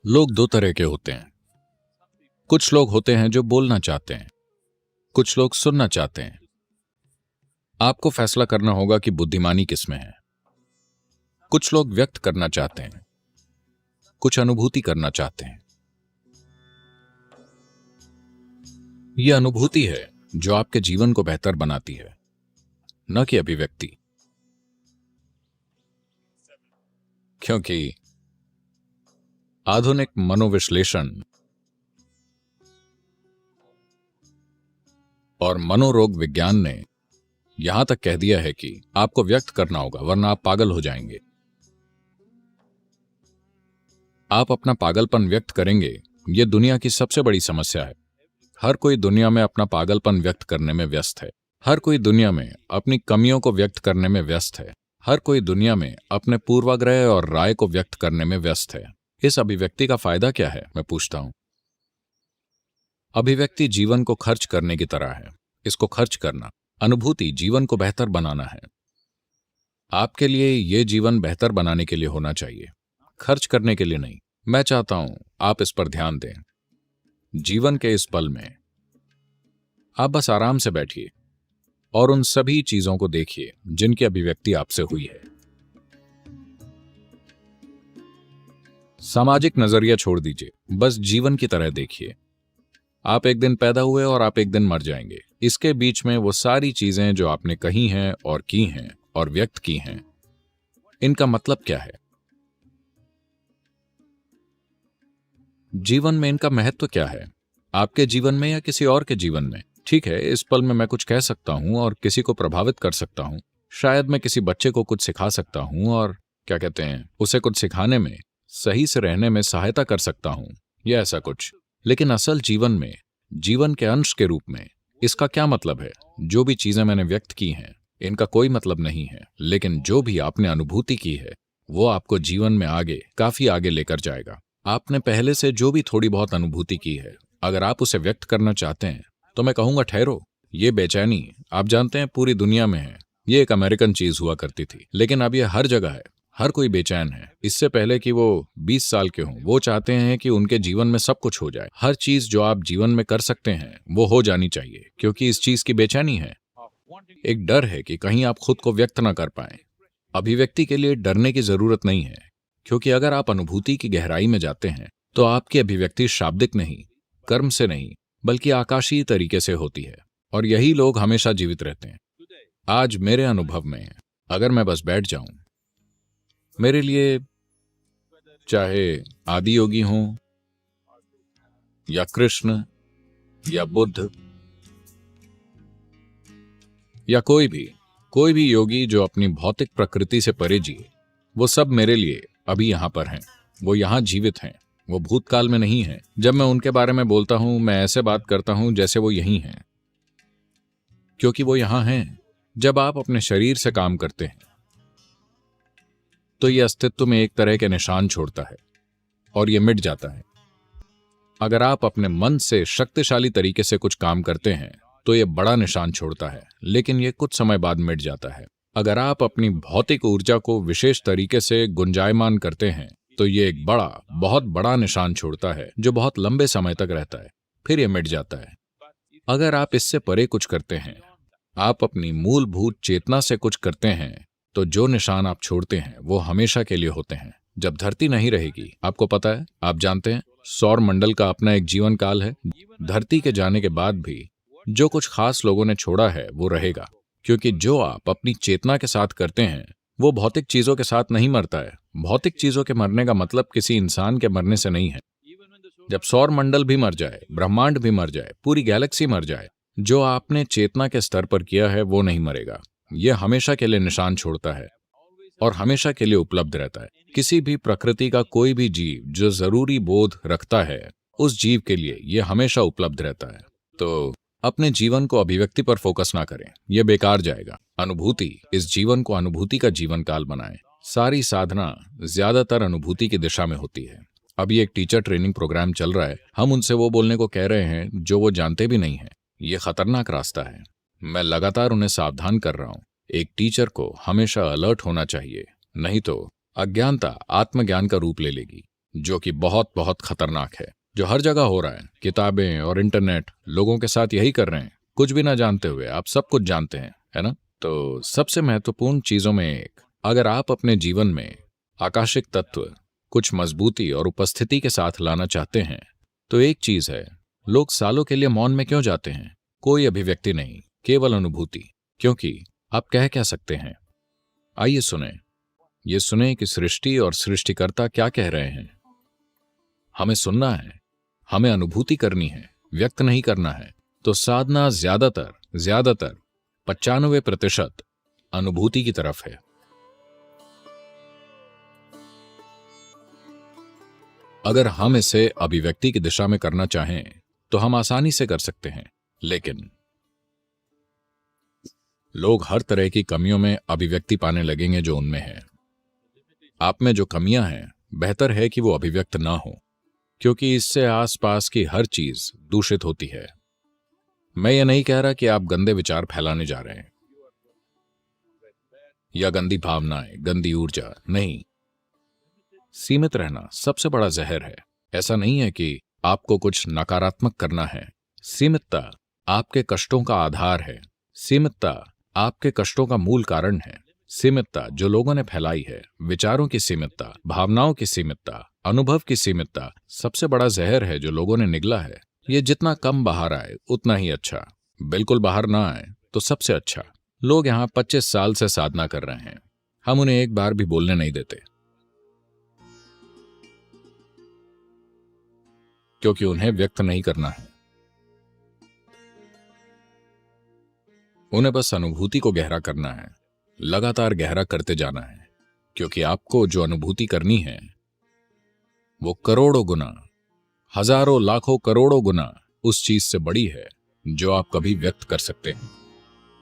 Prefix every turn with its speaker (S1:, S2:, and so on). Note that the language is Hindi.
S1: लोग दो तरह के होते हैं। कुछ लोग होते हैं जो बोलना चाहते हैं, कुछ लोग सुनना चाहते हैं। आपको फैसला करना होगा कि बुद्धिमानी किसमें है। कुछ लोग व्यक्त करना चाहते हैं, कुछ अनुभूति करना चाहते हैं। यह अनुभूति है जो आपके जीवन को बेहतर बनाती है, न कि अभिव्यक्ति। क्योंकि आधुनिक मनोविश्लेषण और मनोरोग विज्ञान ने यहां तक कह दिया है कि आपको व्यक्त करना होगा, वरना आप पागल हो जाएंगे। आप अपना पागलपन व्यक्त करेंगे, यह दुनिया की सबसे बड़ी समस्या है। हर कोई दुनिया में अपना पागलपन व्यक्त करने में व्यस्त है। हर कोई दुनिया में अपनी कमियों को व्यक्त करने में व्यस्त है। हर कोई दुनिया में अपने पूर्वाग्रह और राय को व्यक्त करने में व्यस्त है। इस अभिव्यक्ति का फायदा क्या है, मैं पूछता हूं। अभिव्यक्ति जीवन को खर्च करने की तरह है। इसको खर्च करना, अनुभूति जीवन को बेहतर बनाना है। आपके लिए यह जीवन बेहतर बनाने के लिए होना चाहिए, खर्च करने के लिए नहीं। मैं चाहता हूं आप इस पर ध्यान दें। जीवन के इस पल में आप बस आराम से बैठिए और उन सभी चीजों को देखिए जिनकी अभिव्यक्ति आपसे हुई है। सामाजिक नजरिया छोड़ दीजिए, बस जीवन की तरह देखिए। आप एक दिन पैदा हुए और आप एक दिन मर जाएंगे। इसके बीच में वो सारी चीजें जो आपने कही हैं और की हैं और व्यक्त की हैं, इनका मतलब क्या है? जीवन में इनका महत्व क्या है? आपके जीवन में या किसी और के जीवन में? ठीक है, इस पल में मैं कुछ कह सकता हूं और किसी को प्रभावित कर सकता हूं। शायद मैं किसी बच्चे को कुछ सिखा सकता हूं और क्या कहते हैं, उसे कुछ सिखाने में, सही से रहने में सहायता कर सकता हूं, या ऐसा कुछ। लेकिन असल जीवन में, जीवन के अंश के रूप में इसका क्या मतलब है? जो भी चीजें मैंने व्यक्त की हैं, इनका कोई मतलब नहीं है। लेकिन जो भी आपने अनुभूति की है, वो आपको जीवन में आगे, काफी आगे लेकर जाएगा। आपने पहले से जो भी थोड़ी बहुत अनुभूति की है, अगर आप उसे व्यक्त करना चाहते हैं तो मैं कहूंगा ठहरो। ये बेचैनी, आप जानते हैं, पूरी दुनिया में है। ये एक अमेरिकन चीज हुआ करती थी, लेकिन अब ये हर जगह है। हर कोई बेचैन है। इससे पहले कि वो 20 साल के हों, वो चाहते हैं कि उनके जीवन में सब कुछ हो जाए। हर चीज जो आप जीवन में कर सकते हैं वो हो जानी चाहिए, क्योंकि इस चीज की बेचैनी है। एक डर है कि कहीं आप खुद को व्यक्त ना कर पाएं। अभिव्यक्ति के लिए डरने की जरूरत नहीं है, क्योंकि अगर आप अनुभूति की गहराई में जाते हैं तो आपकी अभिव्यक्ति शाब्दिक नहीं, कर्म से नहीं, बल्कि आकाशीय तरीके से होती है। और यही लोग हमेशा जीवित रहते हैं। आज मेरे अनुभव में, अगर मैं बस बैठ जाऊं, मेरे लिए चाहे आदि योगी हों या कृष्ण या बुद्ध या कोई भी योगी जो अपनी भौतिक प्रकृति से परे जिए, वो सब मेरे लिए अभी यहां पर हैं। वो यहां जीवित हैं। वो भूतकाल में नहीं हैं। जब मैं उनके बारे में बोलता हूं, मैं ऐसे बात करता हूं जैसे वो यहीं हैं, क्योंकि वो यहां हैं। जब आप अपने शरीर से काम करते हैं तो यह अस्तित्व में एक तरह के निशान छोड़ता है और यह मिट जाता है। अगर आप अपने मन से शक्तिशाली तरीके से कुछ काम करते हैं तो यह बड़ा निशान छोड़ता है, लेकिन यह कुछ समय बाद मिट जाता है। अगर आप अपनी भौतिक ऊर्जा को विशेष तरीके से गुंजायमान करते हैं तो यह एक बड़ा, बहुत बड़ा निशान छोड़ता है जो बहुत लंबे समय तक रहता है, फिर यह मिट जाता है। अगर आप इससे परे कुछ करते हैं, आप अपनी मूलभूत चेतना से कुछ करते हैं, तो जो निशान आप छोड़ते हैं वो हमेशा के लिए होते हैं। जब धरती नहीं रहेगी, आपको पता है, आप जानते हैं, सौर मंडल का अपना एक जीवन काल है। धरती के जाने के बाद भी जो कुछ खास लोगों ने छोड़ा है वो रहेगा, क्योंकि जो आप अपनी चेतना के साथ करते हैं वो भौतिक चीजों के साथ नहीं मरता है। भौतिक चीजों के मरने का मतलब किसी इंसान के मरने से नहीं है। जब सौर मंडल भी मर जाए, ब्रह्मांड भी मर जाए, पूरी गैलेक्सी मर जाए, जो आपने चेतना के स्तर पर किया है वो नहीं मरेगा। यह हमेशा के लिए निशान छोड़ता है और हमेशा के लिए उपलब्ध रहता है। किसी भी प्रकृति का कोई भी जीव जो जरूरी बोध रखता है, उस जीव के लिए यह हमेशा उपलब्ध रहता है। तो अपने जीवन को अभिव्यक्ति पर फोकस ना करें, यह बेकार जाएगा। अनुभूति, इस जीवन को अनुभूति का जीवन काल बनाएं। सारी साधना ज्यादातर अनुभूति की दिशा में होती है। अभी एक टीचर ट्रेनिंग प्रोग्राम चल रहा है। हम उनसे वो बोलने को कह रहे हैं जो वो जानते भी नहीं है। यह खतरनाक रास्ता है। मैं लगातार उन्हें सावधान कर रहा हूं। एक टीचर को हमेशा अलर्ट होना चाहिए, नहीं तो अज्ञानता आत्मज्ञान का रूप ले लेगी। जो कि बहुत बहुत खतरनाक है, जो हर जगह हो रहा है। किताबें और इंटरनेट लोगों के साथ यही कर रहे हैं, कुछ भी ना जानते हुए। आप सब कुछ जानते हैं, है ना? तो सबसे महत्वपूर्ण चीजों में एक, अगर आप अपने जीवन में आकाशिक तत्व कुछ मजबूती और उपस्थिति के साथ लाना चाहते हैं, तो एक चीज है, लोग सालों के लिए मौन में क्यों जाते हैं? कोई अभिव्यक्ति नहीं, केवल अनुभूति। क्योंकि आप कह क्या सकते हैं? आइए सुने, ये सुने कि सृष्टि और सृष्टिकर्ता क्या कह रहे हैं। हमें सुनना है, हमें अनुभूति करनी है, व्यक्त नहीं करना है। तो साधना ज्यादातर 95% अनुभूति की तरफ है। अगर हम इसे अभिव्यक्ति की दिशा में करना चाहें तो हम आसानी से कर सकते हैं, लेकिन लोग हर तरह की कमियों में अभिव्यक्ति पाने लगेंगे जो उनमें है। आप में जो कमियां हैं, बेहतर है कि वो अभिव्यक्त ना हो, क्योंकि इससे आसपास की हर चीज दूषित होती है। मैं ये नहीं कह रहा कि आप गंदे विचार फैलाने जा रहे हैं या गंदी भावनाएं, गंदी ऊर्जा, नहीं। सीमित रहना सबसे बड़ा जहर है। ऐसा नहीं है कि आपको कुछ नकारात्मक करना है। सीमितता आपके कष्टों का आधार है। सीमितता आपके कष्टों का मूल कारण है। सीमितता जो लोगों ने फैलाई है, विचारों की सीमितता, भावनाओं की सीमितता, अनुभव की सीमितता, सबसे बड़ा जहर है जो लोगों ने निगला है। ये जितना कम बाहर आए उतना ही अच्छा। बिल्कुल बाहर ना आए तो सबसे अच्छा। लोग यहां 25 साल से साधना कर रहे हैं, हम उन्हें एक बार भी बोलने नहीं देते, क्योंकि उन्हें व्यक्त नहीं करना है। उन्हें बस अनुभूति को गहरा करना है, लगातार गहरा करते जाना है, क्योंकि आपको जो अनुभूति करनी है वो करोड़ों गुना, हजारों, लाखों, करोड़ों गुना उस चीज से बड़ी है जो आप कभी व्यक्त कर सकते हैं।